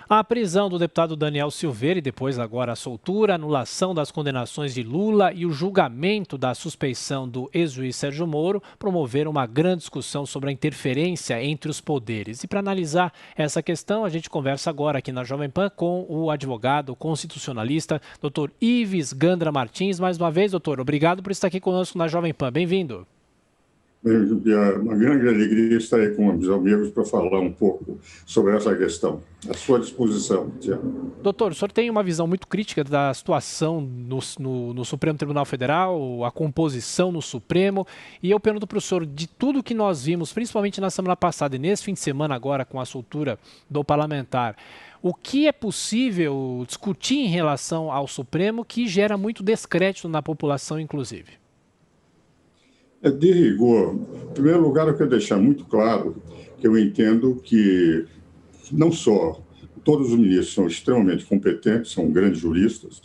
A prisão do deputado Daniel Silveira e depois agora a soltura, a anulação das condenações de Lula e o julgamento da suspeição do ex-juiz Sérgio Moro promoveram uma grande discussão sobre a interferência entre os poderes. E para analisar essa questão, a gente conversa agora aqui na Jovem Pan com o advogado constitucionalista, Dr. Ives Gandra Martins. Mais uma vez, doutor, obrigado por estar aqui conosco na Jovem Pan. Bem-vindo. É uma grande alegria estar aí com os amigos para falar um pouco sobre essa questão. À sua disposição, Tiago. Doutor, o senhor tem uma visão muito crítica da situação no Supremo Tribunal Federal, a composição no Supremo, e eu pergunto para o senhor, de tudo que nós vimos, principalmente na semana passada e nesse fim de semana agora com a soltura do parlamentar, o que é possível discutir em relação ao Supremo que gera muito descrédito na população, inclusive? De rigor, em primeiro lugar, eu quero deixar muito claro que eu entendo que não só todos os ministros são extremamente competentes, são grandes juristas,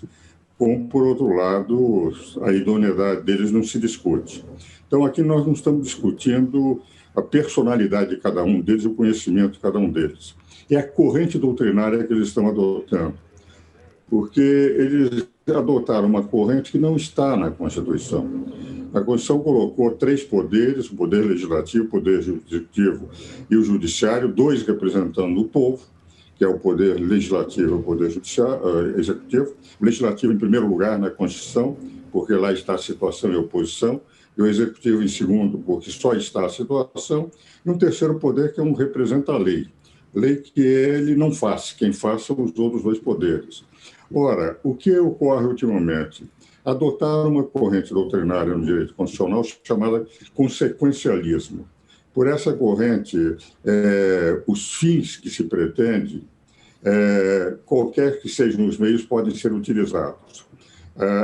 como, por outro lado, a idoneidade deles não se discute. Então, aqui nós não estamos discutindo a personalidade de cada um deles, o conhecimento de cada um deles. É a corrente doutrinária que eles estão adotando, porque eles adotaram uma corrente que não está na Constituição. A Constituição colocou 3 poderes, o poder legislativo, o poder executivo e o judiciário, 2 representando o povo, que é o poder legislativo e o poder executivo. O legislativo, em primeiro lugar, na Constituição, porque lá está a situação e a oposição, e o executivo, em segundo, porque só está a situação, e um terceiro poder, que é um representa a lei. Lei que ele não faz, quem faz são os outros 2 poderes. Ora, o que ocorre ultimamente? Adotaram uma corrente doutrinária no direito constitucional chamada consequencialismo. Por essa corrente, os fins que se pretende, qualquer que sejam os meios, podem ser utilizados.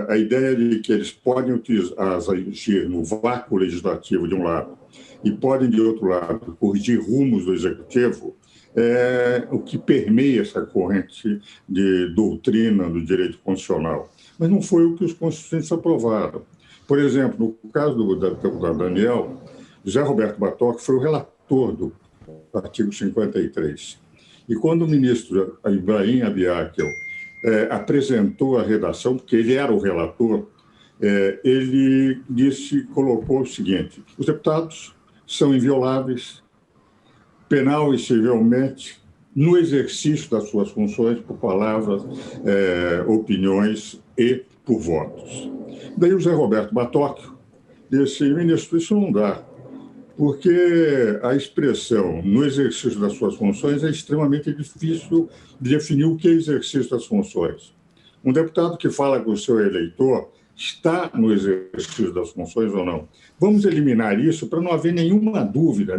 A ideia de que eles podem agir no vácuo legislativo, de um lado, e podem, de outro lado, corrigir rumos do executivo, é o que permeia essa corrente de doutrina do direito constitucional. Mas não foi o que os constituintes aprovaram. Por exemplo, no caso do Daniel, José Roberto Bartock foi o relator do artigo 53. E quando o ministro Ibrahim Abiakel apresentou a redação, porque ele era o relator, ele colocou o seguinte: os deputados são invioláveis, penal e civilmente, no exercício das suas funções, por palavras, opiniões e por votos. Daí o Zé Roberto Bartock disse: ministro, isso não dá, porque a expressão no exercício das suas funções é extremamente difícil de definir o que é exercício das funções. Um deputado que fala com o seu eleitor está no exercício das funções ou não. Vamos eliminar isso para não haver nenhuma dúvida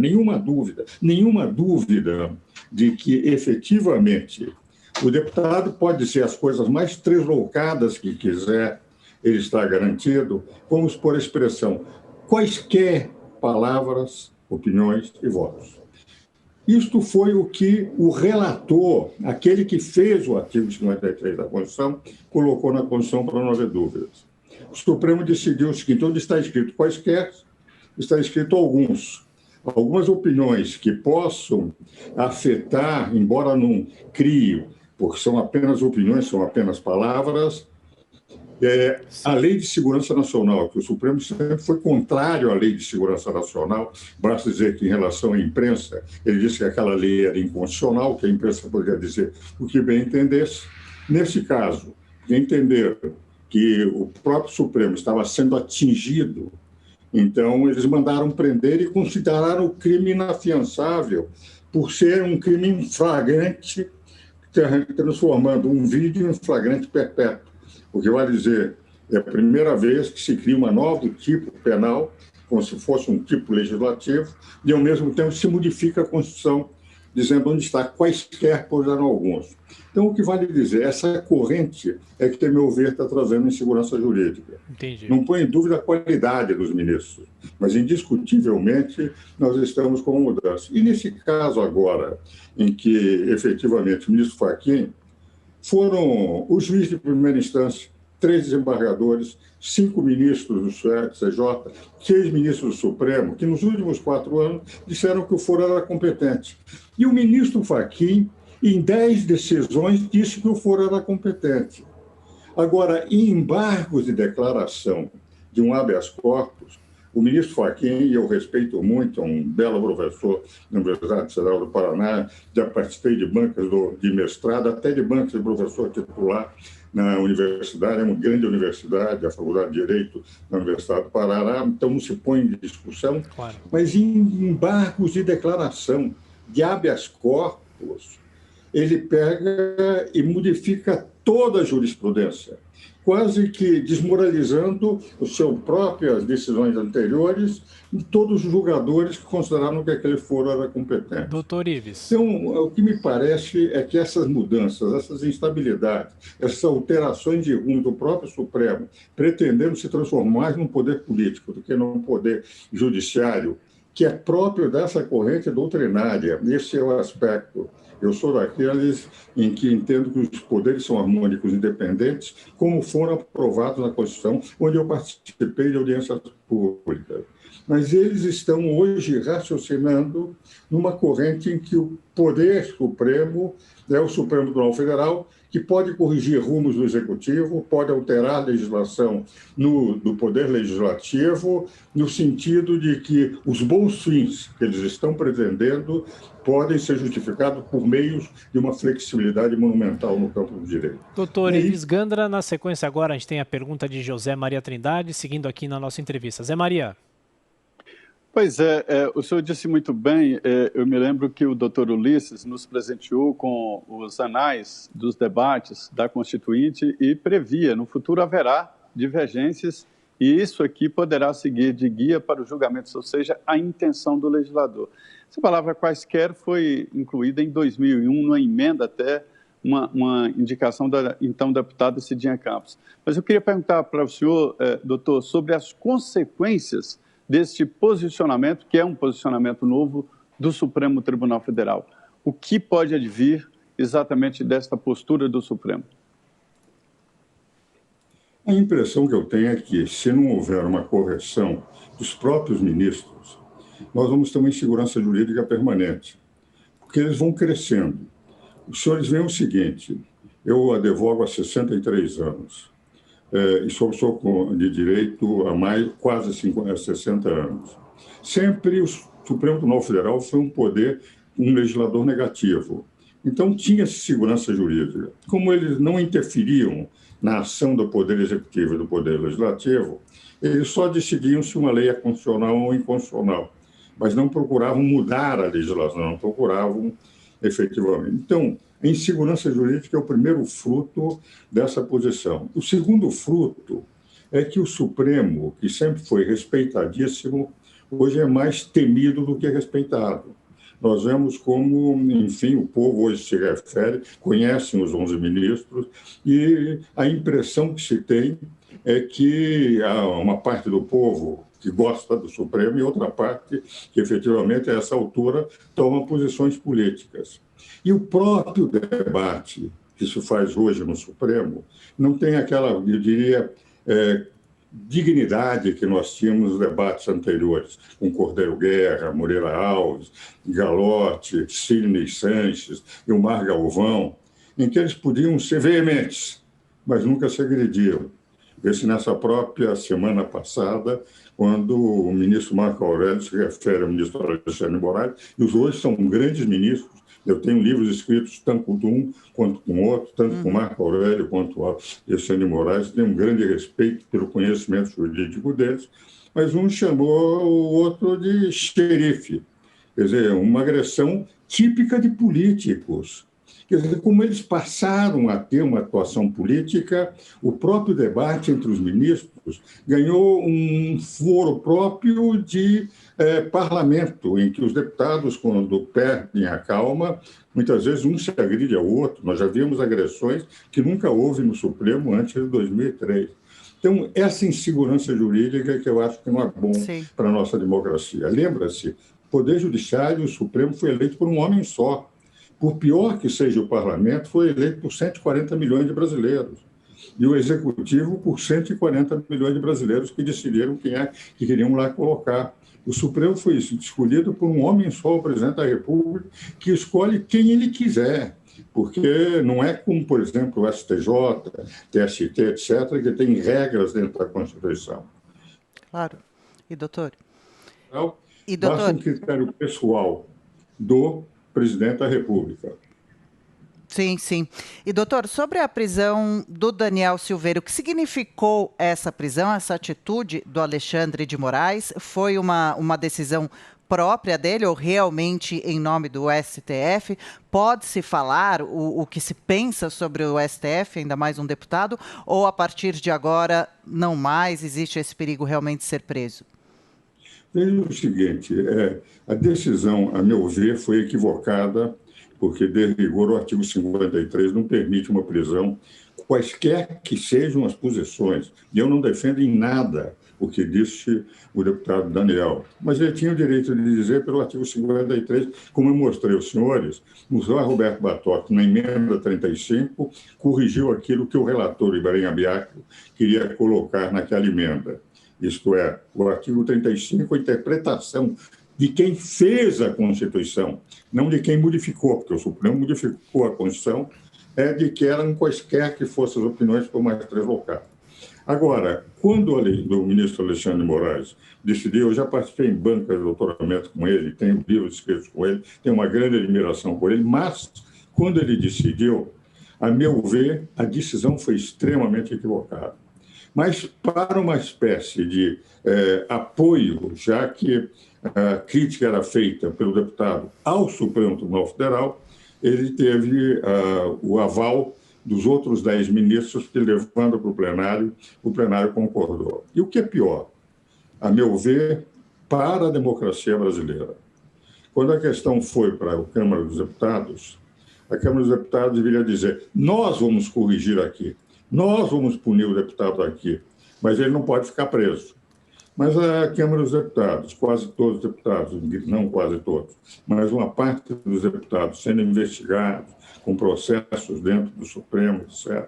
de que, efetivamente, o deputado pode dizer as coisas mais tresloucadas que quiser, ele está garantido. Vamos pôr a expressão quaisquer palavras, opiniões e votos. Isto foi o que o relator, aquele que fez o artigo 53 da Constituição, colocou na Constituição para não haver dúvidas. O Supremo decidiu o seguinte: onde está escrito quaisquer, está escrito alguns. Algumas opiniões que possam afetar, embora não crie, porque são apenas opiniões, são apenas palavras, a Lei de Segurança Nacional, que o Supremo sempre foi contrário à Lei de Segurança Nacional, basta dizer que, em relação à imprensa, ele disse que aquela lei era inconstitucional, que a imprensa poderia dizer o que bem entendesse. Nesse caso, entenderam que o próprio Supremo estava sendo atingido, então eles mandaram prender e consideraram o crime inafiançável por ser um crime em flagrante, transformando um vídeo em flagrante perpétuo. O que vai dizer, é a primeira vez que se cria uma nova tipo penal, como se fosse um tipo legislativo, e, ao mesmo tempo, se modifica a Constituição, dizendo onde está quaisquer, pois eram alguns. Então, o que vale dizer, essa corrente é que, a meu ver, está trazendo insegurança jurídica. Entendi. Não põe em dúvida a qualidade dos ministros, mas, indiscutivelmente, nós estamos com uma mudança. E, nesse caso agora, em que, efetivamente, o ministro Fachin foram os juízes de primeira instância, 3 desembargadores, 5 ministros do CJ, 6 ministros do Supremo, que nos últimos 4 anos disseram que o foro era competente. E o ministro Fachin Em 10 decisões, disse que o foro era competente. Agora, em embargos de declaração de um habeas corpus, o ministro Fachin, e eu respeito muito, é um belo professor na Universidade Federal do Paraná, já participei de bancas de mestrado, até de bancas de professor titular na universidade, é uma grande universidade, a Faculdade de Direito da Universidade do Paraná, então não se põe em discussão, claro. Mas em embargos de declaração de habeas corpus, ele pega e modifica toda a jurisprudência, quase que desmoralizando as suas próprias decisões anteriores e todos os julgadores que consideraram que aquele foro era competente. Doutor Ives. Então, o que me parece é que essas mudanças, essas instabilidades, essas alterações de rumo do próprio Supremo, pretendendo se transformar mais num poder político do que num poder judiciário, que é próprio dessa corrente doutrinária. Esse é o aspecto. Eu sou daqueles em que entendo que os poderes são harmônicos, independentes, como foram aprovados na Constituição, onde eu participei de audiências públicas. Mas eles estão hoje raciocinando numa corrente em que o poder supremo é o Supremo Tribunal Federal, que pode corrigir rumos do Executivo, pode alterar a legislação do Poder Legislativo, no sentido de que os bons fins que eles estão pretendendo podem ser justificados por meios de uma flexibilidade monumental no campo do direito. Doutor Ives Gandra, na sequência agora a gente tem a pergunta de José Maria Trindade, seguindo aqui na nossa entrevista. Zé Maria. Pois é, o senhor disse muito bem, eu me lembro que o doutor Ulisses nos presenteou com os anais dos debates da Constituinte e previa, no futuro haverá divergências e isso aqui poderá seguir de guia para os julgamentos, ou seja, a intenção do legislador. Essa palavra quaisquer foi incluída em 2001, numa emenda até, uma indicação da então deputada Cidinha Campos. Mas eu queria perguntar para o senhor, doutor, sobre as consequências deste posicionamento, que é um posicionamento novo do Supremo Tribunal Federal. O que pode advir exatamente desta postura do Supremo? A impressão que eu tenho é que, se não houver uma correção dos próprios ministros, nós vamos ter uma insegurança jurídica permanente, porque eles vão crescendo. Os senhores veem o seguinte, eu advogo há 63 anos, e sou professor de direito há quase 60 anos. Sempre o Supremo Tribunal Federal foi um poder, um legislador negativo. Então, tinha segurança jurídica. Como eles não interferiam na ação do Poder Executivo e do Poder Legislativo, eles só decidiam se uma lei é constitucional ou inconstitucional, mas não procuravam mudar a legislação, não procuravam efetivamente. Então, a insegurança jurídica é o primeiro fruto dessa posição. O segundo fruto é que o Supremo, que sempre foi respeitadíssimo, hoje é mais temido do que respeitado. Nós vemos como, enfim, o povo hoje se refere, conhecem os 11 ministros, e a impressão que se tem é que há uma parte do povo que gosta do Supremo e outra parte que, efetivamente, a essa altura, toma posições políticas. E o próprio debate que se faz hoje no Supremo não tem aquela, eu diria, dignidade que nós tínhamos nos debates anteriores, com Cordeiro Guerra, Moreira Alves, Galotti, Sidney Sanches, Ilmar Galvão, em que eles podiam ser veementes, mas nunca se agrediam. Esse nessa própria semana passada, quando o ministro Marco Aurélio se refere ao ministro Alexandre de Moraes, e os dois são grandes ministros. Eu tenho livros escritos tanto com um quanto com outro, tanto com Marco Aurélio quanto com Alexandre de Moraes. Tenho um grande respeito pelo conhecimento jurídico deles, mas um chamou o outro de xerife. Quer dizer, uma agressão típica de políticos. Quer dizer, como eles passaram a ter uma atuação política, o próprio debate entre os ministros ganhou um foro próprio de parlamento, em que os deputados, quando perdem a calma, muitas vezes um se agride ao outro. Nós já vimos agressões que nunca houve no Supremo antes de 2003. Então, essa insegurança jurídica que eu acho que não é bom para a nossa democracia. Lembra-se, o Poder Judiciário, o Supremo, foi eleito por um homem só. Por pior que seja o parlamento, foi eleito por 140 milhões de brasileiros. E o executivo por 140 milhões de brasileiros que decidiram quem é que queriam lá colocar. O Supremo foi escolhido por um homem só, o presidente da República, que escolhe quem ele quiser. porque não é como, por exemplo, o STJ, TST, etc., que tem regras dentro da Constituição. Claro. E, doutor? Então, basta um critério pessoal do presidente da República. Sim, sim. E, doutor, sobre a prisão do Daniel Silveira, o que significou essa prisão, essa atitude do Alexandre de Moraes? Foi uma decisão própria dele ou realmente em nome do STF? Pode-se falar o que se pensa sobre o STF, ainda mais um deputado, ou a partir de agora não mais existe esse perigo realmente de ser preso? Veja o seguinte, a decisão, a meu ver, foi equivocada, porque, de rigor, o artigo 53 não permite uma prisão, quaisquer que sejam as posições. E eu não defendo em nada o que disse o deputado Daniel. Mas ele tinha o direito de dizer pelo artigo 53, como eu mostrei aos senhores, o José Roberto Batotti, na emenda 35, corrigiu aquilo que o relator Ibrahim Abiaco queria colocar naquela emenda. Isto é, o artigo 35, a interpretação de quem fez a Constituição, não de quem modificou, porque o Supremo modificou a Constituição, de que eram quaisquer que fossem as opiniões por mais três locais. Agora, quando o ministro Alexandre de Moraes decidiu, eu já participei em bancas de doutoramento com ele, tenho livros escritos com ele, tenho uma grande admiração por ele, mas quando ele decidiu, a meu ver, a decisão foi extremamente equivocada. Mas para uma espécie de apoio, já que a crítica era feita pelo deputado ao Supremo Tribunal Federal, ele teve o aval dos outros 10 ministros que, levando para o plenário concordou. E o que é pior, a meu ver, para a democracia brasileira, quando a questão foi para a Câmara dos Deputados, a Câmara dos Deputados deveria dizer: nós vamos corrigir aqui, nós vamos punir o deputado aqui, mas ele não pode ficar preso. Mas a Câmara dos Deputados, quase todos os deputados, não quase todos, mas uma parte dos deputados sendo investigados com processos dentro do Supremo, etc.,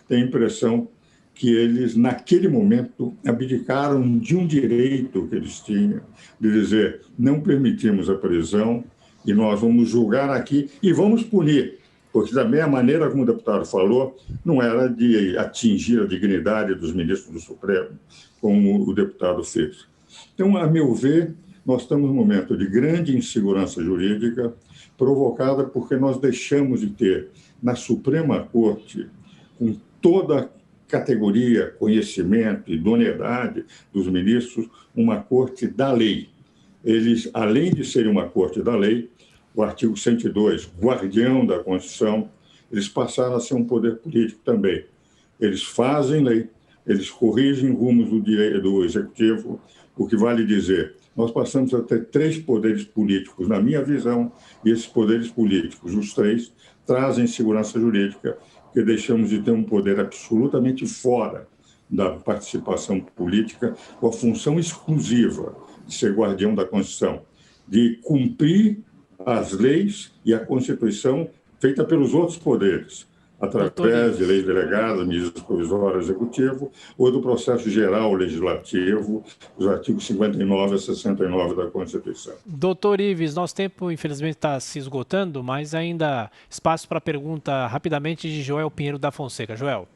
tem a impressão que eles, naquele momento, abdicaram de um direito que eles tinham, de dizer: não permitimos a prisão e nós vamos julgar aqui e vamos punir. Porque, da mesma maneira como o deputado falou, não era de atingir a dignidade dos ministros do Supremo, como o deputado fez. Então, a meu ver, nós estamos num momento de grande insegurança jurídica, provocada porque nós deixamos de ter, na Suprema Corte, com toda a categoria, conhecimento e idoneidade dos ministros, uma corte da lei. Eles, além de serem uma corte da lei, o artigo 102, guardião da Constituição, eles passaram a ser um poder político também. Eles fazem lei, eles corrigem rumos do Executivo, o que vale dizer, nós passamos a ter 3 poderes políticos, na minha visão, e esses poderes políticos, os 3, trazem segurança jurídica, porque deixamos de ter um poder absolutamente fora da participação política, com a função exclusiva de ser guardião da Constituição, de cumprir as leis e a Constituição feita pelos outros poderes, através de leis delegadas, medidas provisórias, executivo, ou do processo geral legislativo, os artigos 59 a 69 da Constituição. Doutor Ives, nosso tempo, infelizmente, está se esgotando, mas ainda espaço para pergunta rapidamente de Joel Pinheiro da Fonseca. Joel.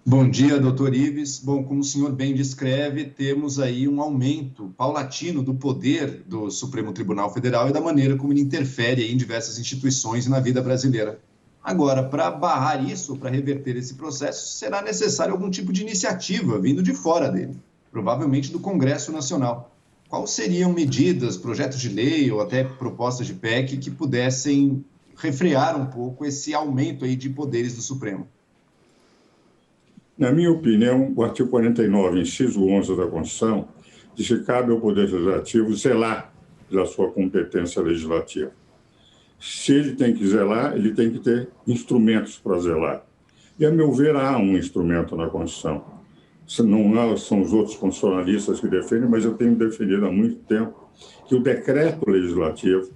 Bom dia, doutor Ives. Bom, como o senhor bem descreve, temos aí um aumento paulatino do poder do Supremo Tribunal Federal e da maneira como ele interfere em diversas instituições e na vida brasileira. Agora, para barrar isso, para reverter esse processo, será necessário algum tipo de iniciativa vindo de fora dele, provavelmente do Congresso Nacional. Quais seriam medidas, projetos de lei ou até propostas de PEC que pudessem refrear um pouco esse aumento aí de poderes do Supremo? Na minha opinião, o artigo 49, inciso 11 da Constituição, diz que cabe ao Poder Legislativo zelar pela sua competência legislativa. Se ele tem que zelar, ele tem que ter instrumentos para zelar. E, a meu ver, há um instrumento na Constituição. Não são os outros constitucionalistas que defendem, mas eu tenho defendido há muito tempo que o decreto legislativo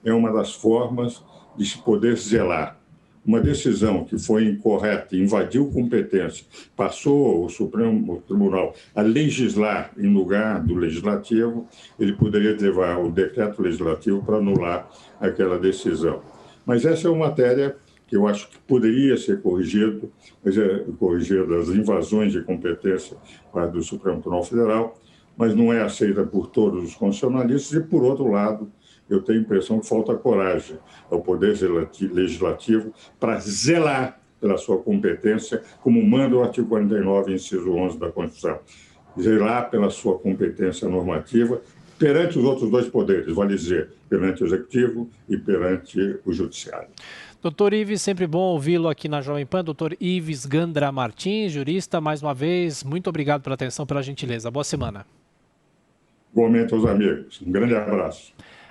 é uma das formas de se poder zelar. Uma decisão que foi incorreta, invadiu competência, passou o Supremo Tribunal a legislar em lugar do Legislativo, ele poderia levar o decreto legislativo para anular aquela decisão. Mas essa é uma matéria que eu acho que poderia ser corrigida as invasões de competência do Supremo Tribunal Federal, mas não é aceita por todos os constitucionalistas e, por outro lado, eu tenho a impressão que falta coragem ao Poder Legislativo para zelar pela sua competência, como manda o artigo 49, inciso 11 da Constituição. Zelar pela sua competência normativa perante os outros dois poderes, vale dizer, perante o Executivo e perante o Judiciário. Doutor Ives, sempre bom ouvi-lo aqui na Jovem Pan. Doutor Ives Gandra Martins, jurista, mais uma vez, muito obrigado pela atenção, pela gentileza. Boa semana. Igualmente aos amigos. Um grande abraço.